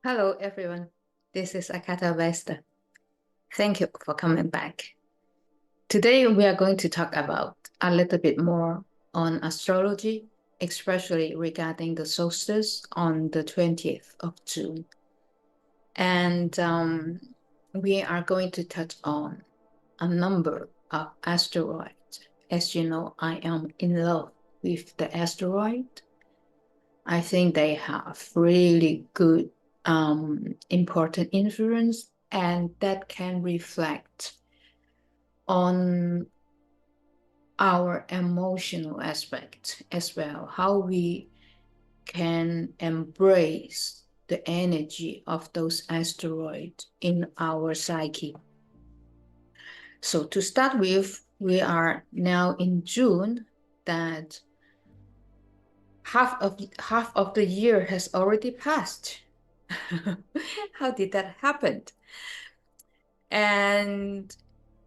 Hello, everyone. This is Akata Vesta. Thank you for coming back. Today, we are going to talk about a little bit more on astrology, especially regarding the solstice on the 20th of June. And we are going to touch on a number of asteroids. As you know, I am in love with the asteroid. I think they have really good important influence, and that can reflect on our emotional aspect as well, how we can embrace the energy of those asteroids in our psyche. So to start with, we are now in June, that half of the year has already passed. How did that happen? And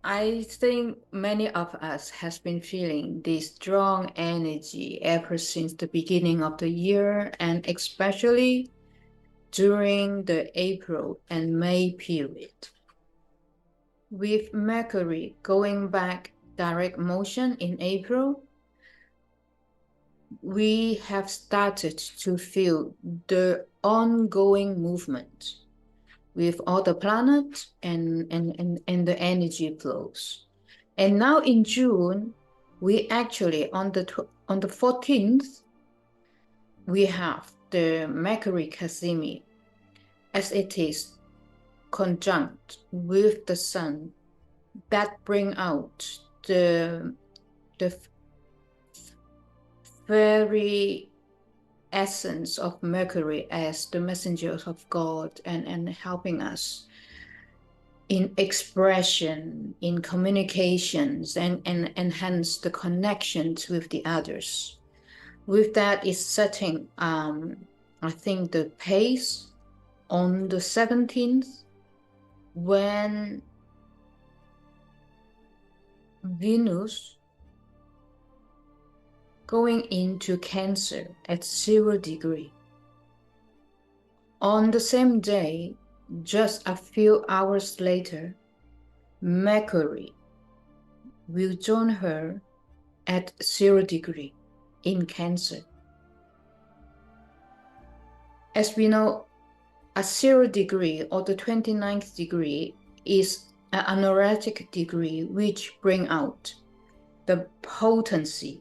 I think many of us has been feeling this strong energy ever since the beginning of the year, and especially during the April and May period. With Mercury going back direct motion in April, we have started to feel the ongoing movement with all the planets and the energy flows. And now in June, we actually, on the 14th, we have the Mercury Cazimi, as it is conjunct with the Sun, that bring out the very essence of Mercury as the messenger of God, and helping us in expression, in communications, and enhance the connections with the others. With that is setting, I think, the pace on the 17th, when Venus going into Cancer at 0 degree. On the same day, just a few hours later, Mercury will join her at 0 degree in Cancer. As we know, a 0 degree or the 29th degree is an honorific degree, which bring out the potency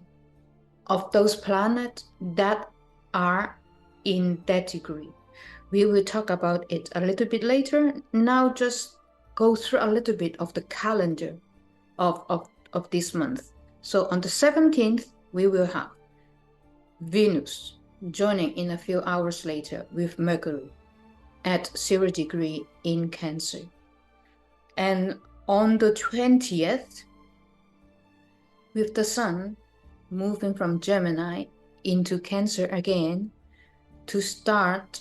of those planets that are in that degree. We will talk about it a little bit later. Now just go through a little bit of the calendar of this month. So on the 17th, we will have Venus joining in a few hours later with Mercury at 0 degree in Cancer. And on the 20th, with the Sun moving from Gemini into Cancer again to start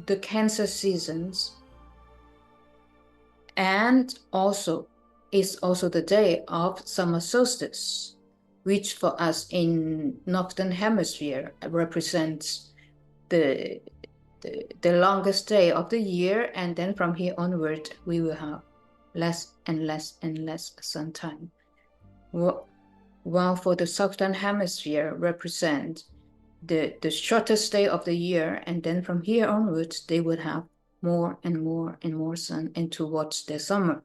the Cancer seasons, and also is also the day of summer solstice, which for us in Northern Hemisphere represents the longest day of the year, and then from here onward we will have less and less and less sun time. While for the Southern Hemisphere represent the shortest day of the year, and then from here onwards they would have more and more and more sun, and towards the summer.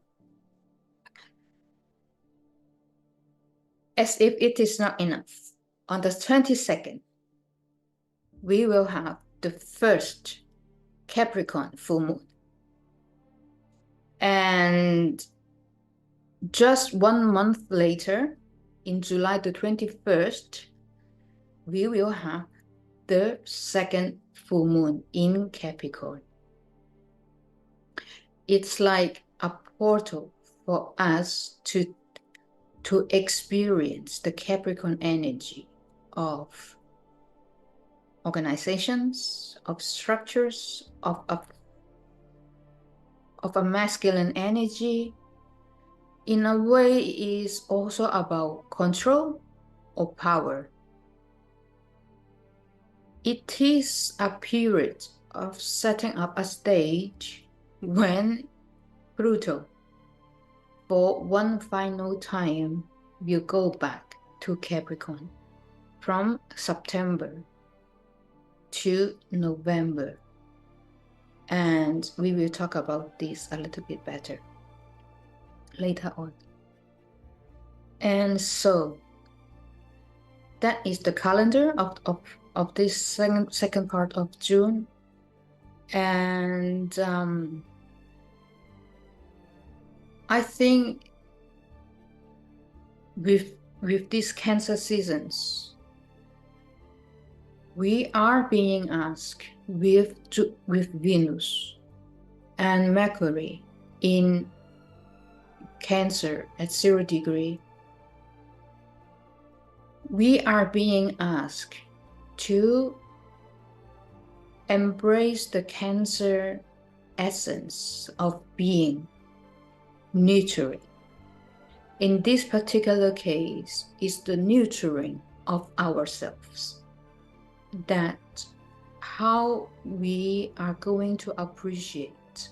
As if it is not enough, on the 22nd, we will have the first Capricorn full moon. And just 1 month later, in July the 21st, we will have the second full moon in Capricorn. It's like a portal for us to experience the Capricorn energy of organizations, of structures, of a masculine energy. In a way, is also about control or power. It is a period of setting up a stage when Pluto, for one final time, will go back to Capricorn from September to November. And we will talk about this a little bit better later on. And so that is the calendar of this second part of June. And I think with these Cancer seasons, we are being asked with Venus and Mercury in Cancer at 0 degree, we are being asked to embrace the Cancer essence of being, nurturing. In this particular case, is the nurturing of ourselves. That how we are going to appreciate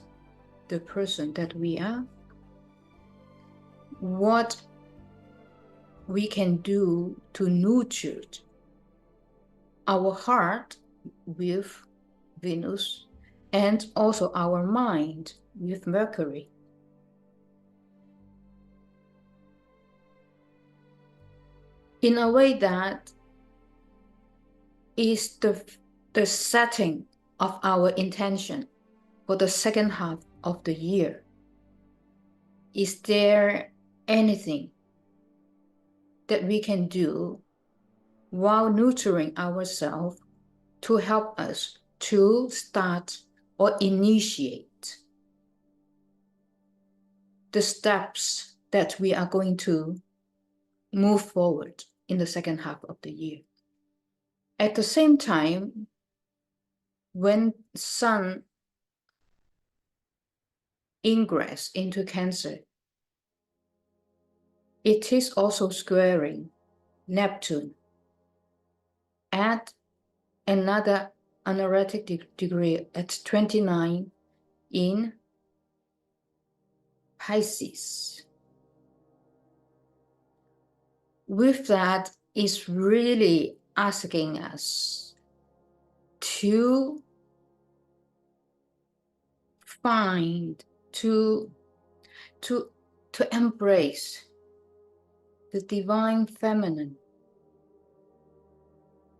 the person that we are, what we can do to nurture our heart with Venus and also our mind with Mercury. In a way that is the setting of our intention for the second half of the year. Is there anything that we can do while nurturing ourselves to help us to start or initiate the steps that we are going to move forward in the second half of the year? At the same time, when Sun ingress into Cancer, it is also squaring Neptune at another honorific degree at 29 in Pisces. With that, is really asking us to find, to embrace the divine feminine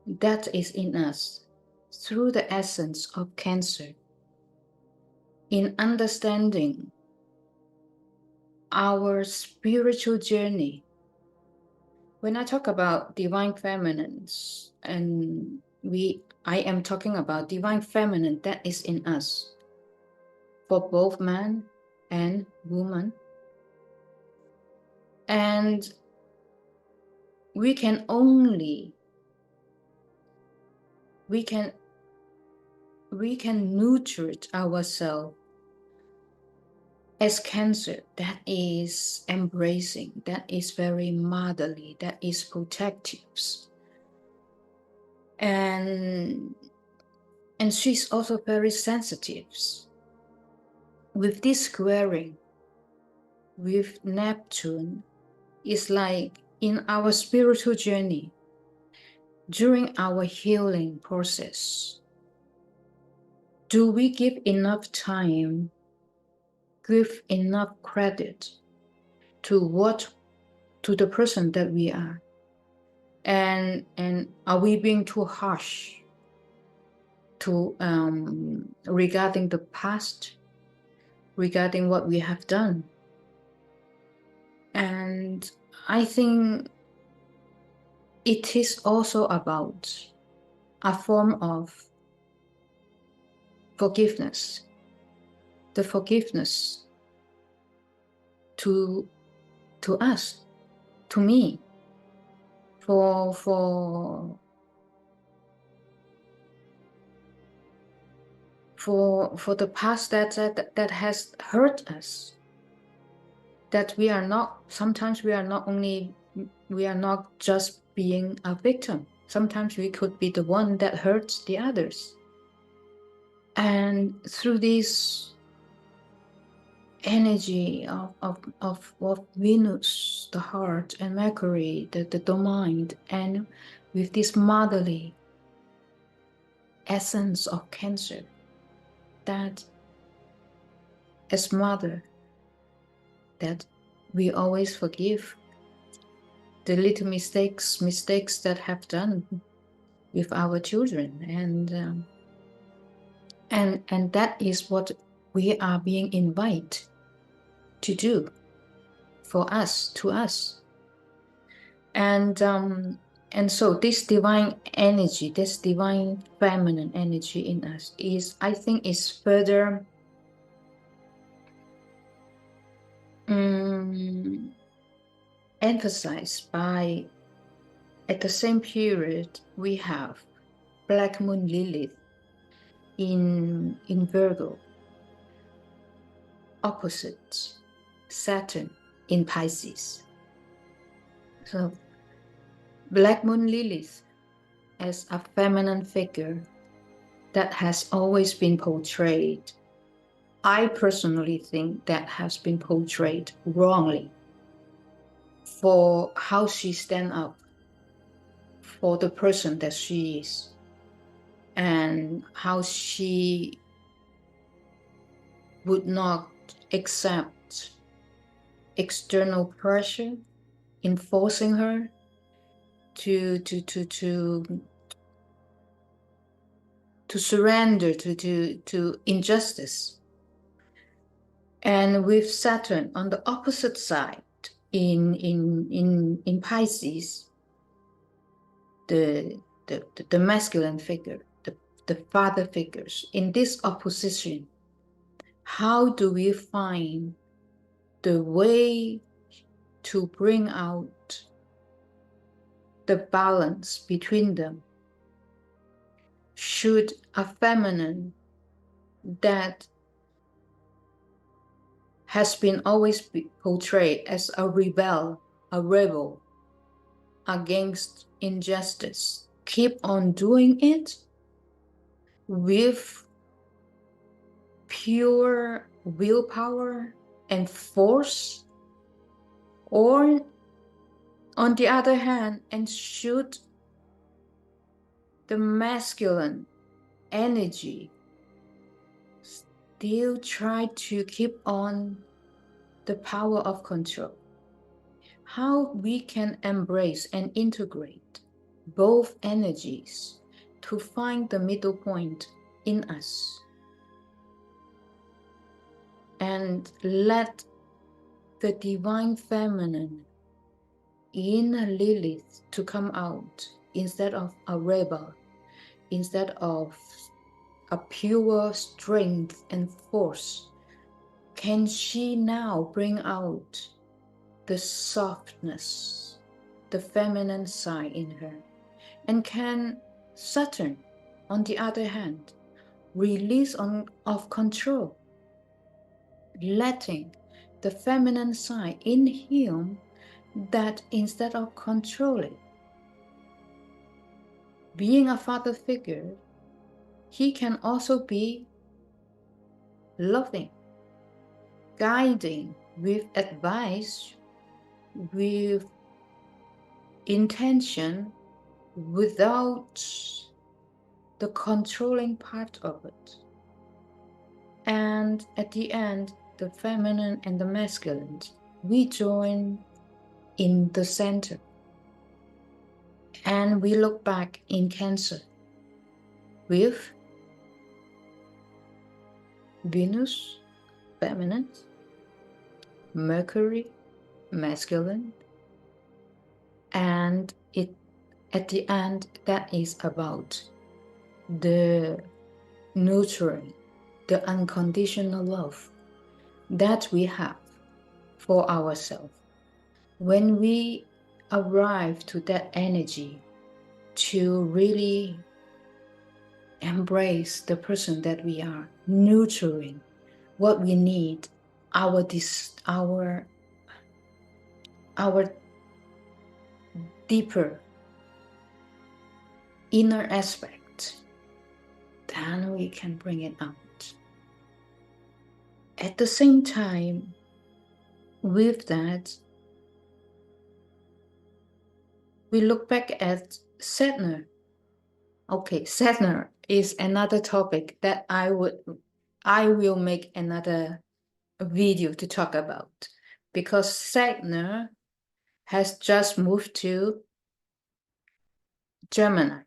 that is in us through the essence of Cancer, in understanding our spiritual journey. When I talk about divine feminines, and I am talking about divine feminine that is in us for both man and woman. And we can nurture ourselves as Cancer that is embracing, that is very motherly, that is protective. And she's also very sensitive. With this squaring with Neptune, it's like in our spiritual journey, during our healing process, do we give enough time, give enough credit to the person that we are? And are we being too harsh to regarding the past, regarding what we have done? And I think it is also about a form of forgiveness, the forgiveness to us, to me, for the past that has hurt us, that we are not, sometimes we are not just being a victim. Sometimes we could be the one that hurts the others. And through this energy of Venus, the heart, and Mercury, the mind, and with this motherly essence of Cancer, that as mother, that we always forgive the little mistakes that have done with our children, and that is what we are being invited to do for us, to us. And so this divine energy, this divine feminine energy in us is, I think, is further emphasized by, at the same period, we have Black Moon Lilith in Virgo, opposite Saturn in Pisces. So Black Moon Lilith as a feminine figure that has always been portrayed, I personally think that has been portrayed wrongly, for how she stands up for the person that she is, and how she would not accept external pressure enforcing her to surrender to injustice. And with Saturn on the opposite side in Pisces, the masculine figure, the father figures, in this opposition, how do we find the way to bring out the balance between them? Should a feminine that has been always portrayed as a rebel against injustice, keep on doing it with pure willpower and force? Or on the other hand, and should the masculine energy still try to keep on the power of control? How we can embrace and integrate both energies to find the middle point in us, and let the divine feminine in Lilith to come out, instead of a rebel, instead of a pure strength and force. Can she now bring out the softness, the feminine side in her? And can Saturn, on the other hand, release of control, letting the feminine side in him, that instead of controlling, being a father figure, he can also be loving, guiding with advice, with intention, without the controlling part of it. And at the end, the feminine and the masculine, we join in the center. And we look back in Cancer with Venus, feminine, Mercury, masculine, and at the end, that is about the nurturing, the unconditional love that we have for ourselves. When we arrive to that energy to really embrace the person that we are, nurturing what we need, our deeper inner aspect, then we can bring it out. At the same time, with that, we look back at Sedna. Okay, Sedna is another topic that I will make another video to talk about, because Sedna has just moved to Gemini,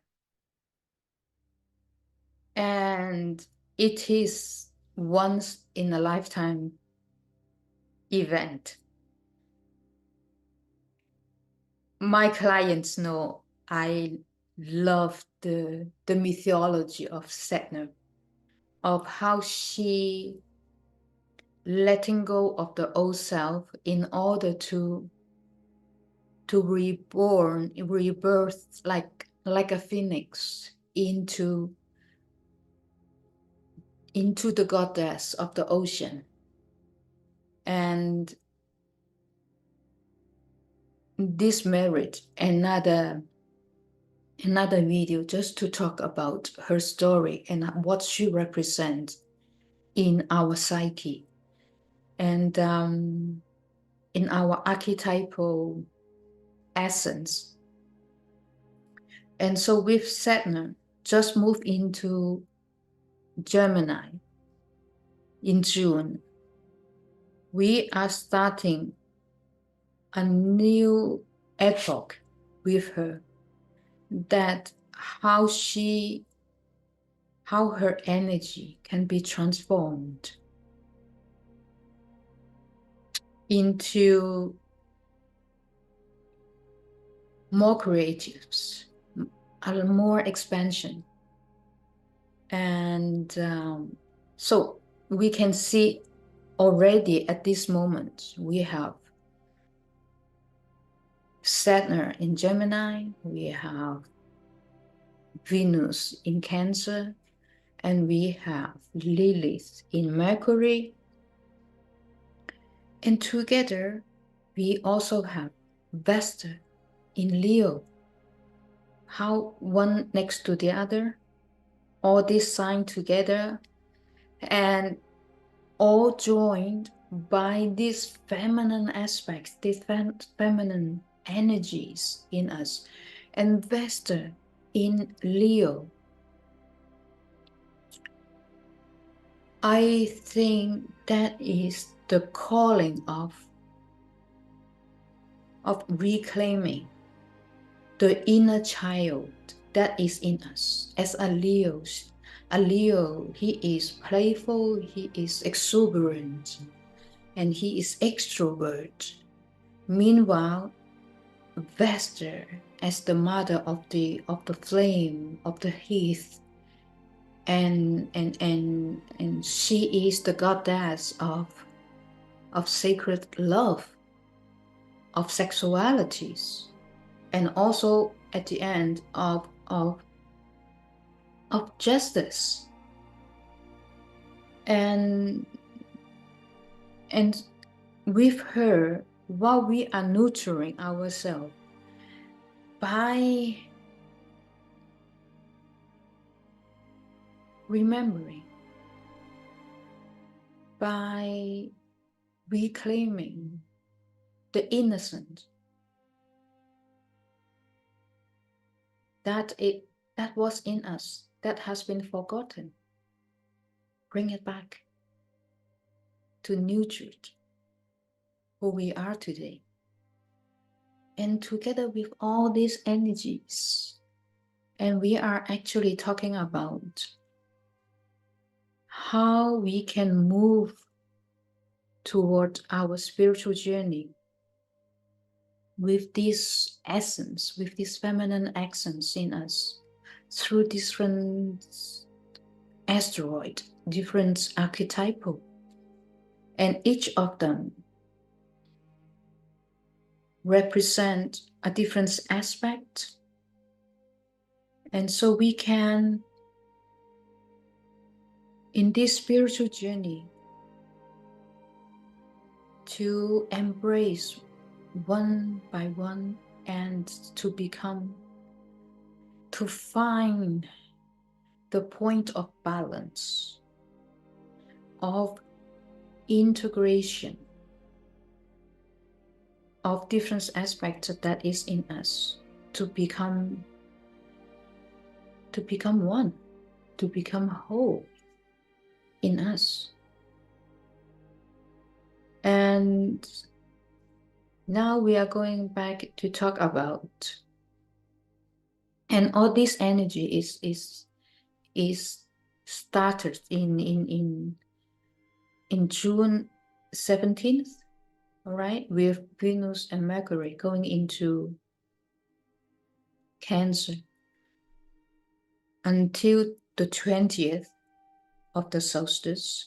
and it is once in a lifetime event. My clients know I love the mythology of Sedna, of how she letting go of the old self in order to rebirth like a phoenix into the goddess of the ocean. And this merit another video just to talk about her story and what she represents in our psyche and in our archetypal essence. And so with Sedna just moved into Gemini in June, we are starting a new epoch with her, that how her energy can be transformed into more creatives, more expansion. And so we can see already at this moment, we have Saturn in Gemini, we have Venus in Cancer, and we have Lilith in Mercury. And together, we also have Vesta in Leo. How one next to the other, all these signs together, and all joined by these feminine aspects, these feminine energies in us. And Vesta in Leo, I think that is the calling of reclaiming the inner child that is in us. As a Leo, he is playful, he is exuberant, and he is extrovert. Meanwhile, Vesta, as the mother of the flame, of the heath, and she is the goddess of sacred love, of sexualities, and also at the end of justice. And with her, while we are nurturing ourselves by remembering, by reclaiming the innocence that was in us, that has been forgotten, bring it back to nurture who we are today. And together with all these energies, and we are actually talking about how we can move toward our spiritual journey with this essence, with this feminine essence in us, through different asteroid, different archetypal, and each of them represent a different aspect. And so we can, in this spiritual journey, to embrace one by one and to find the point of balance, of integration of different aspects that is in us to become one, to become whole in us. And now we are going back to talk about, and all this energy is started in June 17th, all right, with Venus and Mercury going into Cancer until the 20th of the solstice.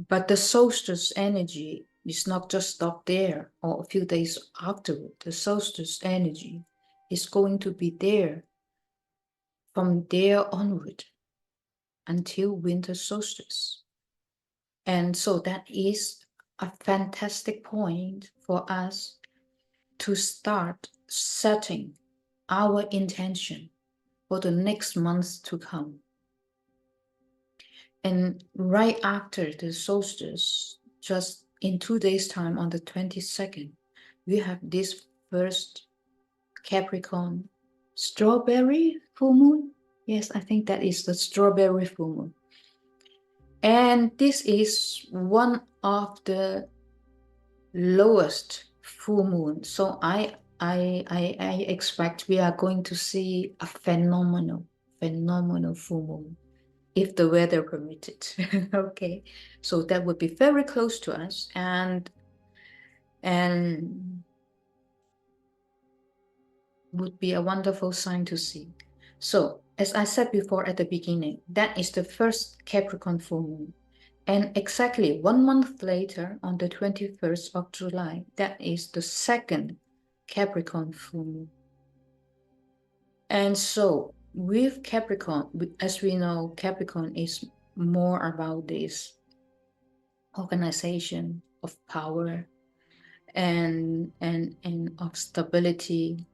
But the solstice energy is not just stopped there or a few days afterward. The solstice energy is going to be there from there onward until winter solstice. And so that is a fantastic point for us to start setting our intention for the next months to come. And right after the solstice, just in 2 days' time, on the 22nd, we have this first Capricorn strawberry full moon. Yes, I think that is the strawberry full moon. And this is one of the lowest full moon. So I expect we are going to see a phenomenal full moon, if the weather permitted. Okay, so that would be very close to us, and would be a wonderful sign to see. So as I said before at the beginning, that is the first Capricorn full moon. And exactly 1 month later, on the 21st of July, that is the second Capricorn full moon. And so with Capricorn, as we know, Capricorn is more about this organization of power and of stability,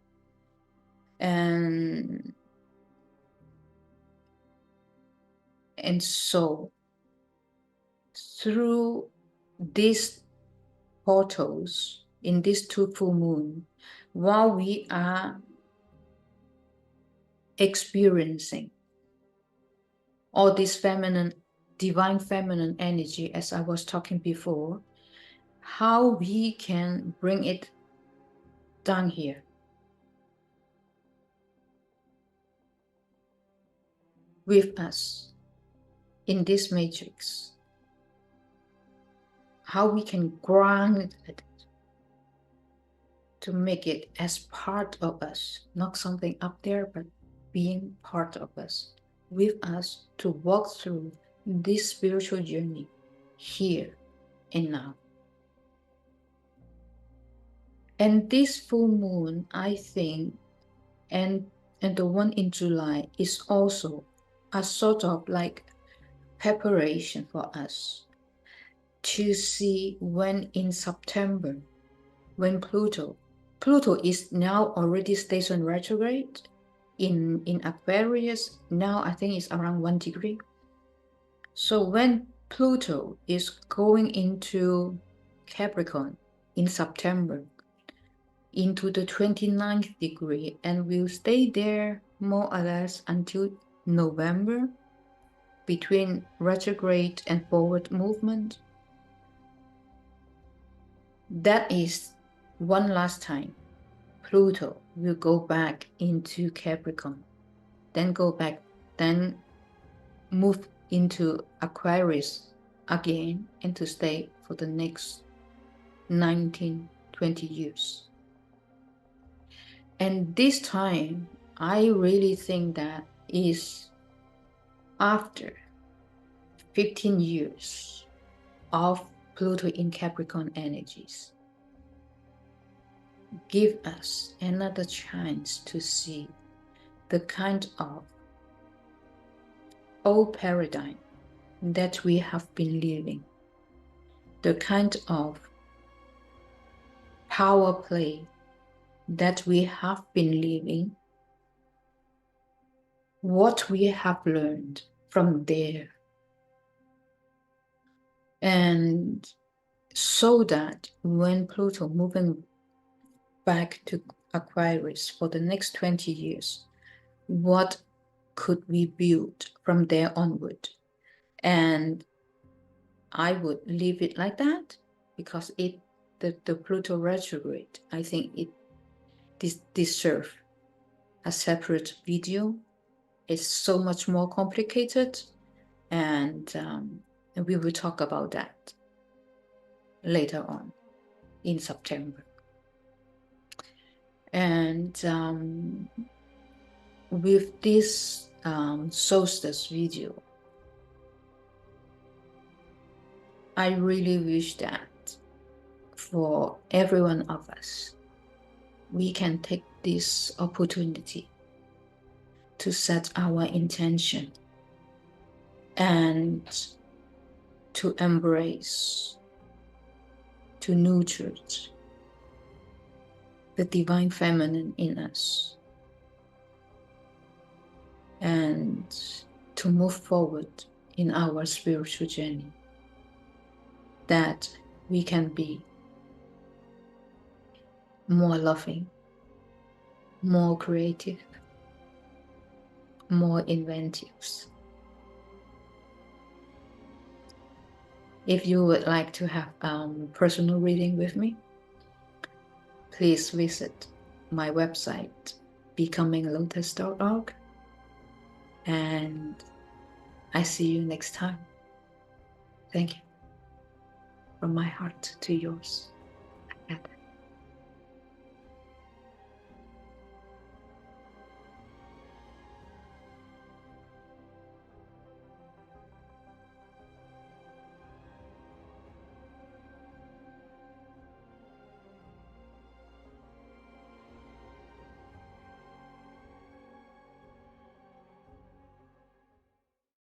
and so through these portals in this 2 full moon, while we are experiencing all this feminine, divine feminine energy, as I was talking before, how we can bring it down here. With us in this matrix, how we can ground it to make it as part of us, not something up there, but being part of us, with us to walk through this spiritual journey here and now. And this full moon, I think, and the one in July is also a sort of like preparation for us to see when in September, when Pluto is now already stationed retrograde in Aquarius. Now I think it's around 1 degree. So when Pluto is going into Capricorn in September, into the 29th degree, and will stay there more or less until November, between retrograde and forward movement. That is one last time Pluto will go back into Capricorn, then go back, then move into Aquarius again, and to stay for the next 19-20 years. And this time, I really think that is after 15 years of Pluto in Capricorn energies, give us another chance to see the kind of old paradigm that we have been living, the kind of power play that we have been living, what we have learned from there. And so that when Pluto moving back to Aquarius for the next 20 years, what could we build from there onward? And I would leave it like that, because the Pluto retrograde, I think it deserves a separate video. It's so much more complicated, and we will talk about that later on in September. And with this solstice video, I really wish that for every one of us, we can take this opportunity to set our intention and to embrace, to nurture the divine feminine in us, and to move forward in our spiritual journey, that we can be more loving, more creative, more inventive. If you would like to have personal reading with me, please visit my website, becominglotus.org, and I see you next time. Thank you. From my heart to yours.